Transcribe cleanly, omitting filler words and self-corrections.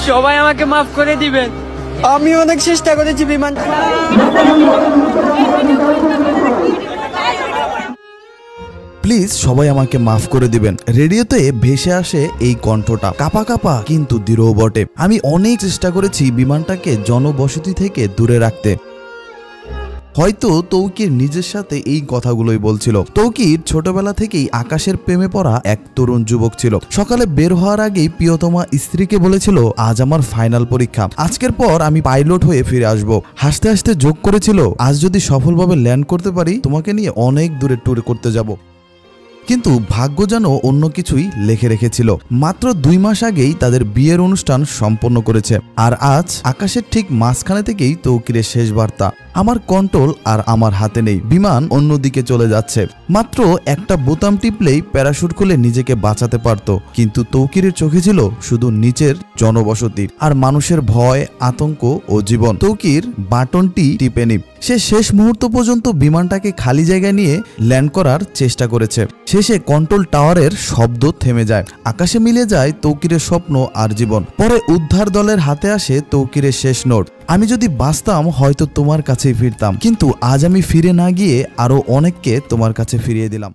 সবাই আমাকে মাফ করে দিবেন। আমি অনেক চেষ্টা করেছি বিমান। প্লিজ সবাই আমাকে মাফ করে দিবেন। রেডিওতে ভেসে আসে এই কণ্ঠটা, কাপা কাপা কিন্তু দৃঢ় বটে। আমি অনেক চেষ্টা করেছি বিমানটাকে জনবসতি থেকে দূরে রাখতে। হয়তো তৌকির নিজের সাথে এই কথাগুলোই বলছিল। তৌকির ছোটবেলা থেকেই আকাশের প্রেমে পড়া এক তরুণ যুবক ছিল। সকালে বের হওয়ার আগেই প্রিয়তমা স্ত্রীকে বলেছিল, আজ আমার ফাইনাল পরীক্ষা, আজকের পর আমি পাইলট হয়ে ফিরে আসব। হাসতে হাসতে যোগ করেছিল, আজ যদি সফলভাবে ল্যান্ড করতে পারি তোমাকে নিয়ে অনেক দূরে ট্যুর করতে যাব। কিন্তু ভাগ্য যেন অন্য কিছুই লিখে রেখেছিল। মাত্র 2 মাস আগেই তাদের বিয়ের অনুষ্ঠান সম্পন্ন করেছে। আর আজ আকাশের ঠিক মাঝখানে থেকেই তৌকিরের শেষ বার্তা, আমার কন্ট্রোল আর আমার হাতে নেই, বিমান অন্যদিকে চলে যাচ্ছে। মাত্র একটা বোতাম টিপলেই প্যারাশুট খুলে নিজেকে বাঁচাতে পারত, কিন্তু তৌকিরের চোখে ছিল শুধু নিচের জনবসতি আর মানুষের ভয়, আতঙ্ক ও জীবন। তৌকির বাটনটি টিপেনি। সে শেষ মুহূর্ত পর্যন্ত বিমানটাকে খালি জায়গায় নিয়ে ল্যান্ড করার চেষ্টা করেছে। শেষে কন্ট্রোল টাওয়ারের শব্দ থেমে যায়, আকাশে মিলে যায় তৌকিরের স্বপ্ন আর জীবন। পরে উদ্ধার দলের হাতে আসে তৌকিরের শেষ নোট, আমি যদি বাঁচতাম হয়তো তোমার কাছেই ফিরতাম, কিন্তু আজ আমি ফিরে না গিয়ে আরো অনেককে তোমার কাছে ফিরিয়ে দিলাম।